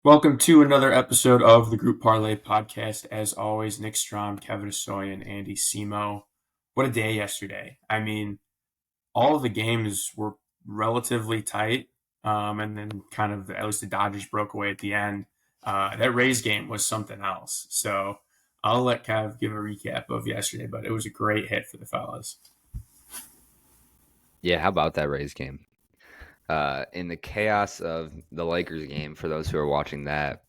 Welcome to another episode of the Group Parlay podcast. As always, Nick Strom, Kevin Asoy, and Andy Simo. What a day yesterday. I mean, all of the games were relatively tight, and then kind of at least the Dodgers broke away at the end. That Rays game was something else. So I'll let Kev give a recap of yesterday, but it was a great hit for the fellas. Yeah, how about that Rays game? In the chaos of the Lakers game, for those who are watching that,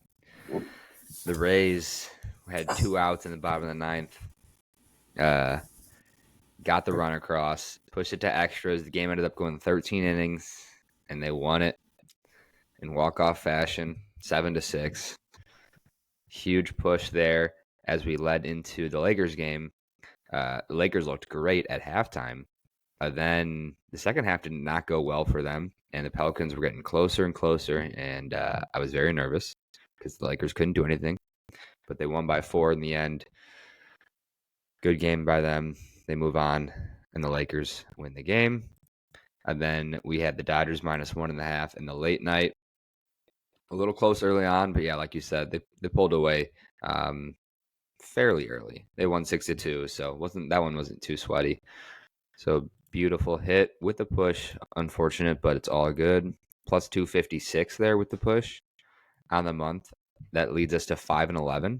the Rays had 2 outs in the bottom of the ninth, got the run across, pushed it to extras. The game ended up going 13 innings, and they won it in walk-off fashion, 7-6. Huge push there as we led into the Lakers game. The Lakers looked great at halftime. Then the second half did not go well for them, and the Pelicans were getting closer and closer, and I was very nervous because the Lakers couldn't do anything, but they won by 4 in the end. Good game by them. They move on, and the Lakers win the game. And then we had the Dodgers -1.5 in the late night. A little close early on, but yeah, like you said, they pulled away fairly early. They won 6-2, so that one wasn't too sweaty. So beautiful hit with the push. Unfortunate, but it's all good. Plus 256 there with the push on the month. That leads us to 5-11,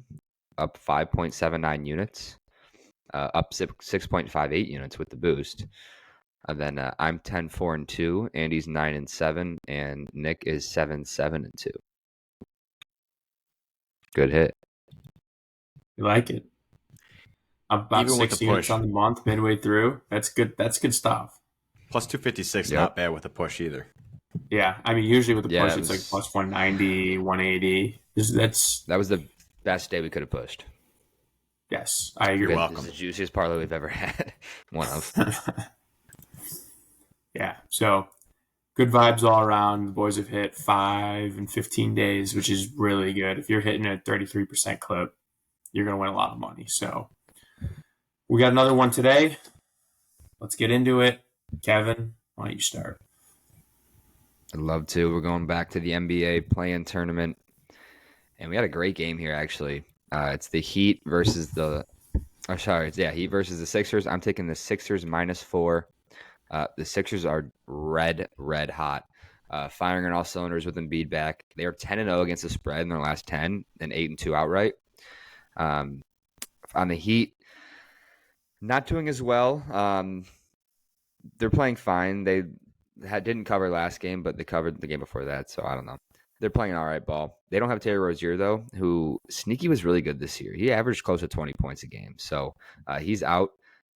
up 5.79 units, up 6.58 units with the boost. And then I'm 10-4-2. Andy's 9-7, and Nick is 7-7-2. Good hit. You like it? About Even with 6 the units push. on the month, midway through. That's good. That's good stuff. Plus 256, Yep. not bad with the push either. Yeah, I mean, usually with the Yeah, push, it it's was- like plus 190, 180. That was the best day we could have pushed. Yes, I agree. You're welcome. This is the juiciest parlay we've ever had. One of. Yeah, so good vibes all around. The boys have hit 5 in 15 days, which is really good. If you're hitting a 33% clip, you're going to win a lot of money. So we got another one today. Let's get into it. Kevin, why don't you start? I'd love to. We're going back to the NBA play-in tournament, and we had a great game here, actually. It's the Heat versus the Heat versus the Sixers. I'm taking the Sixers -4. The Sixers are red hot, firing on all cylinders with Embiid back. They are 10-0 against the spread in their last 10 and 8-2 outright. On the Heat, not doing as well. They're playing fine. They didn't cover last game, but they covered the game before that, so I don't know. They're playing all right ball. They don't have Terry Rozier, though, who sneaky was really good this year. He averaged close to 20 points a game, so he's out.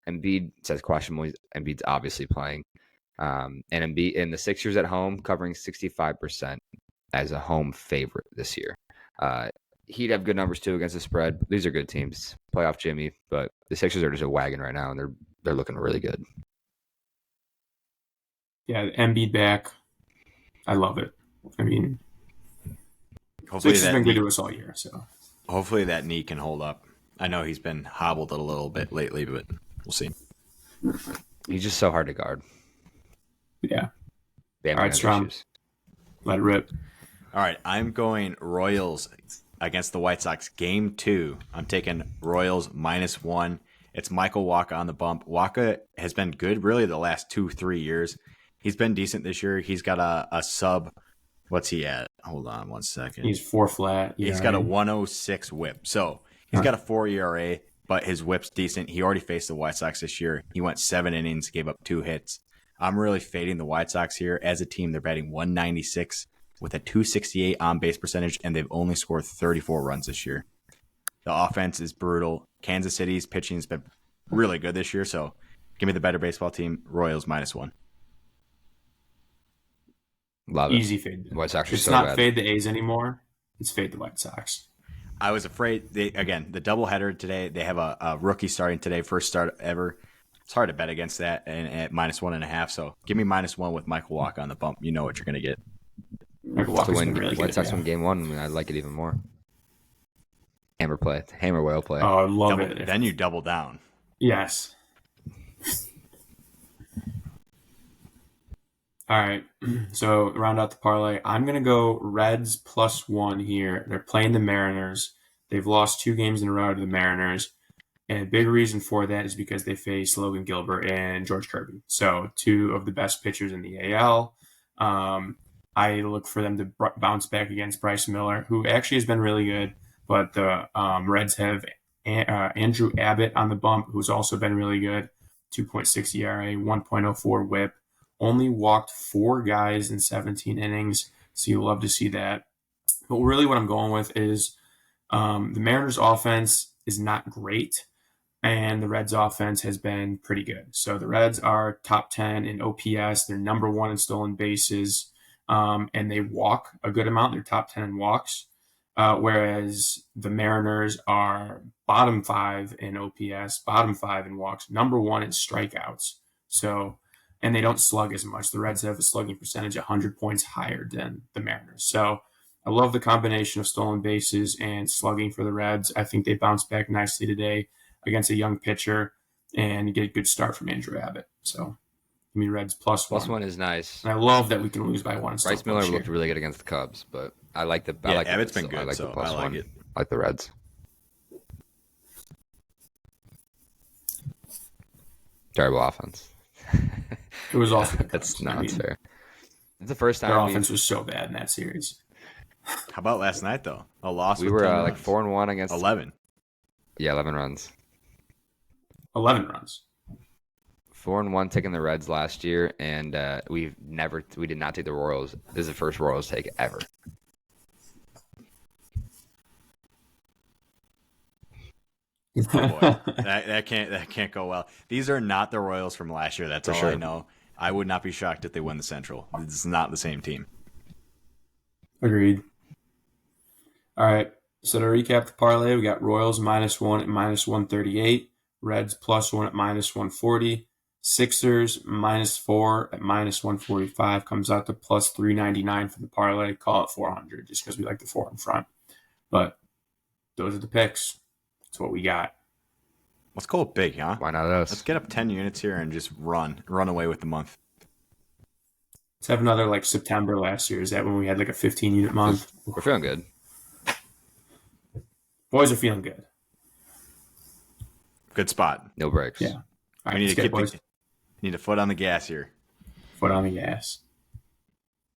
Embiid says questionable. Embiid's obviously playing. And Embiid and the Sixers at home covering 65% as a home favorite this year. He'd have good numbers, too, against the spread. These are good teams. Playoff Jimmy, but the Sixers are just a wagon right now, and they're looking really good. Yeah, Embiid back. I love it. I mean, Hopefully Sixers that, been good knee, to us all year. So hopefully that knee can hold up. I know he's been hobbled a little bit lately, but we'll see. He's just so hard to guard. yeah, Bam all right, has Strom. issues. Let it rip. All right, I'm going Royals against the White Sox. Game 2, I'm taking Royals -1. It's Michael Wacha on the bump. Wacha has been good really the last 2-3 years. He's been decent this year. He's got a sub. What's he at? Hold on one second. He's 4 flat. He's got a 106 whip. So he's got a 4 ERA, but his whip's decent. He already faced the White Sox this year. He went 7 innings, gave up 2 hits. I'm really fading the White Sox here. As a team, they're batting 196 with a 268 on-base percentage, and they've only scored 34 runs this year. The offense is brutal. Kansas City's pitching has been really good this year, so give me the better baseball team, Royals -1. Love it. Easy fade. White Sox are It's so not bad. fade the A's anymore. It's fade the White Sox. I was afraid, the doubleheader today, they have a rookie starting today, first start ever. It's hard to bet against that and at -1.5. So give me -1 with Michael Wacha on the bump. You know what you're going to get. Michael To Walker's win been really White good. Sox Yeah. win game 1, I like it even more. Hammer play. Hammer whale play. Oh, I love it. Then you double down. Yes. All right. So round out the parlay. I'm gonna go Reds +1 here. They're playing the Mariners. They've lost 2 games in a row to the Mariners. And a big reason for that is because they face Logan Gilbert and George Kirby. So 2 of the best pitchers in the AL. I look for them to bounce back against Bryce Miller, who actually has been really good. But the Reds have Andrew Abbott on the bump, who's also been really good. 2.6 ERA, 1.04 WHIP. Only walked 4 guys in 17 innings. So you'll love to see that. But really, what I'm going with is the Mariners' offense is not great, and the Reds' offense has been pretty good. So the Reds are top 10 in OPS. They're number 1 in stolen bases, and they walk a good amount. They're top 10 in walks, whereas the Mariners are bottom 5 in OPS, bottom 5 in walks, number 1 in strikeouts. So, and they don't slug as much. The Reds have a slugging percentage 100 points higher than the Mariners. So I love the combination of stolen bases and slugging for the Reds. I think they bounced back nicely today against a young pitcher, and you get a good start from Andrew Abbott. So, give me Reds +1. +1 is nice. And I love that we can lose by 1. Bryce Miller looked really good against the Cubs, but I like the. I like Abbott's the, been good, I like so the I like +1. it. I like the Reds. Terrible offense. It was also That's not fair. It's the first time their offense was so bad in that series. How about last night though? A loss. We with were 10 like runs. 4-1 against 11. Yeah, 11 runs. 11 runs. 4-1 taking the Reds last year, and we did not take the Royals. This is the first Royals take ever. Oh boy, that can't go well. These are not the Royals from last year. That's all sure. I know. I would not be shocked if they win the Central. It's not the same team. Agreed. All right. So to recap the parlay, we got Royals -1 at -138, Reds +1 at -140, Sixers -4 at -145, comes out to +399 for the parlay. Call it 400 just because we like the 4 in front. But those are the picks. That's what we got. Let's go big, huh? Why not us? Let's get up 10 units here and just run away with the month. Let's have another like September last year. Is that when we had like a 15-unit month? We're feeling good. Boys are feeling good. Good spot. No breaks. Yeah. All right, We let's get it, boys. need a foot on the gas here. Foot on the gas.